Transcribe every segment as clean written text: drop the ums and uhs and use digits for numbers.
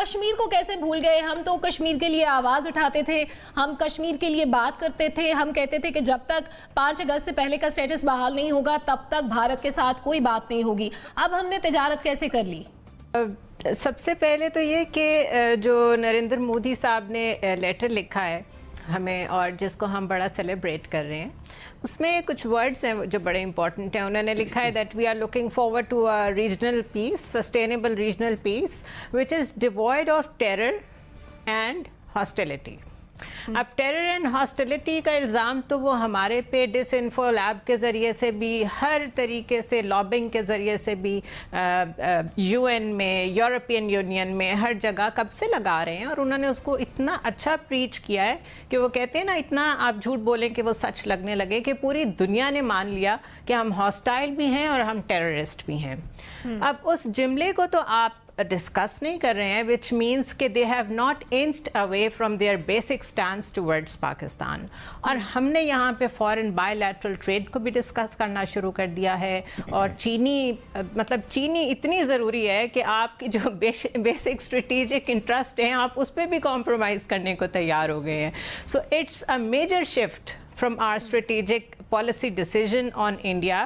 کشمیر کو کیسے بھول گئے؟ ہم تو کشمیر کے لیے آواز اٹھاتے تھے، ہم کشمیر کے لیے بات کرتے تھے، ہم کہتے تھے کہ جب تک 5 اگست سے پہلے کا سٹیٹس بحال نہیں ہوگا تب تک بھارت کے ساتھ کوئی بات نہیں ہوگی۔ اب ہم نے تجارت کیسے کر لی؟ سب سے پہلے تو یہ کہ جو نریندر مودی صاحب نے لیٹر لکھا ہے ہمیں اور جس کو ہم بڑا سیلیبریٹ کر رہے ہیں، اس میں کچھ ورڈز ہیں جو بڑے امپورٹنٹ ہیں۔ انہوں نے لکھا ہے that we are looking forward to a regional peace, sustainable regional peace which is devoid of terror and hostility. اب ٹیرر اینڈ ہاسٹیلٹی کا الزام تو وہ ہمارے پہ ڈس انفو لیب کے ذریعے سے بھی، ہر طریقے سے لابنگ کے ذریعے سے بھی، یو این میں، یورپین یونین میں، ہر جگہ کب سے لگا رہے ہیں، اور انہوں نے اس کو اتنا اچھا پریچ کیا ہے کہ وہ کہتے ہیں نا، اتنا آپ جھوٹ بولیں کہ وہ سچ لگنے لگے، کہ پوری دنیا نے مان لیا کہ ہم ہاسٹائل بھی ہیں اور ہم ٹیررسٹ بھی ہیں۔ اب اس جملے کو تو آپ ڈسکس نہیں کر رہے ہیں، which means کہ they have not inched away from their basic stance towards Pakistan. اور ہم نے یہاں پہ فورن bilateral trade کو بھی ڈسکس کرنا شروع کر دیا ہے، اور چینی اتنی ضروری ہے کہ آپ کی جو بیسک اسٹریٹجک انٹرسٹ ہیں آپ اس پہ بھی کمپرومائز کرنے کو تیار ہو گئے ہیں۔ So it's a major shift from our strategic policy decision on India۔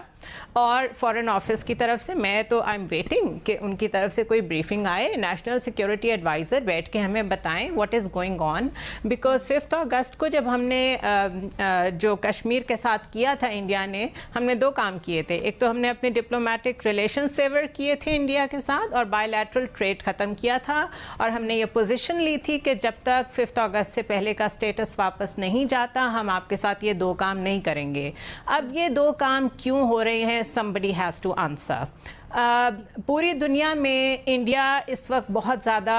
اور فورن آفس کی طرف سے میں تو آئی ایم ویٹنگ کہ ان کی طرف سے کوئی بریفنگ آئے، نیشنل سیکیورٹی ایڈوائزر بیٹھ کے ہمیں بتائیں what is going on, because 5 اگست کو جب ہم نے جو کشمیر کے ساتھ کیا تھا انڈیا نے، ہم نے 2 کام کیے تھے۔ ایک تو ہم نے اپنے ڈپلومیٹک ریلیشن سیور کیے تھے انڈیا کے ساتھ، اور بائی لیٹرل ٹریڈ ختم کیا تھا، اور ہم نے یہ پوزیشن لی تھی کہ جب تک 5 اگست سے پہلے کا سٹیٹس واپس نہیں جاتا ہم آپ کے ساتھ یہ 2 کام نہیں کریں گے۔ اب یہ 2 کام کیوں ہو رہے ہیں، somebody has to answer۔ پوری دنیا میں انڈیا اس وقت بہت زیادہ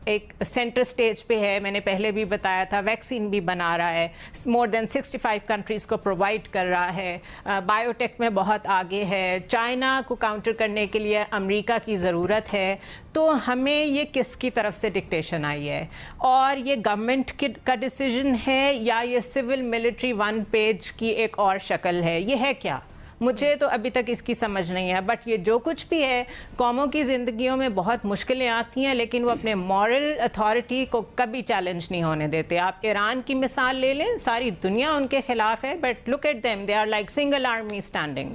ایک سینٹر سٹیج پہ ہے، میں نے پہلے بھی بتایا تھا، ویکسین بھی بنا رہا ہے، مور دین 65 کنٹریز کو پرووائڈ کر رہا ہے، بایو ٹیک میں بہت آگے ہے، چائنا کو کاؤنٹر کرنے کے لیے امریکہ کی ضرورت ہے۔ تو ہمیں یہ کس کی طرف سے ڈکٹیشن آئی ہے، اور یہ گورنمنٹ کا ڈیسیجن ہے یا یہ سول ملٹری 1 پیج کی ایک اور شکل ہے؟ یہ ہے کیا؟ مجھے تو ابھی تک اس کی سمجھ نہیں ہے، بٹ یہ جو کچھ بھی ہے، قوموں کی زندگیوں میں بہت مشکلیں آتی ہیں لیکن وہ اپنے مورل اتھارٹی کو کبھی چیلنج نہیں ہونے دیتے۔ آپ ایران کی مثال لے لیں، ساری دنیا ان کے خلاف ہے، but look at them, they are like single army standing.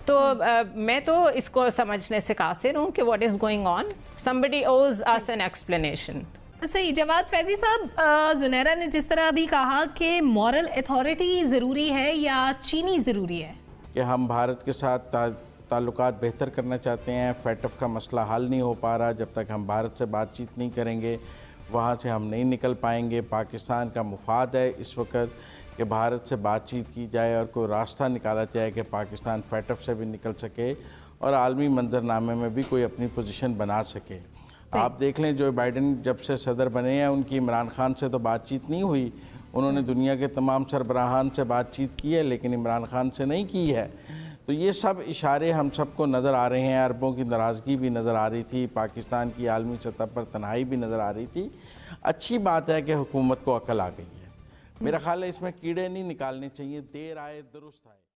تو میں تو اس کو سمجھنے سے قاصر ہوں کہ what is going on, somebody owes us an explanation۔ صحیح۔ جواد فیضی صاحب، زنیرہ نے جس طرح ابھی کہا کہ مورل اتھارٹی ضروری ہے یا چینی ضروری ہے، کہ ہم بھارت کے ساتھ تعلقات بہتر کرنا چاہتے ہیں، فیٹف کا مسئلہ حل نہیں ہو پا رہا، جب تک ہم بھارت سے بات چیت نہیں کریں گے وہاں سے ہم نہیں نکل پائیں گے۔ پاکستان کا مفاد ہے اس وقت کہ بھارت سے بات چیت کی جائے اور کوئی راستہ نکالا جائے کہ پاکستان فیٹف سے بھی نکل سکے اور عالمی منظرنامے میں بھی کوئی اپنی پوزیشن بنا سکے۔ آپ دیکھ لیں، جو بائیڈن جب سے صدر بنے ہیں ان کی عمران خان سے تو بات چیت نہیں ہوئی، انہوں نے دنیا کے تمام سربراہان سے بات چیت کی ہے لیکن عمران خان سے نہیں کی ہے۔ تو یہ سب اشارے ہم سب کو نظر آ رہے ہیں، عربوں کی ناراضگی بھی نظر آ رہی تھی، پاکستان کی عالمی سطح پر تنہائی بھی نظر آ رہی تھی۔ اچھی بات ہے کہ حکومت کو عقل آ گئی ہے، میرا خیال ہے اس میں کیڑے نہیں نکالنے چاہیے، دیر آئے درست آئے۔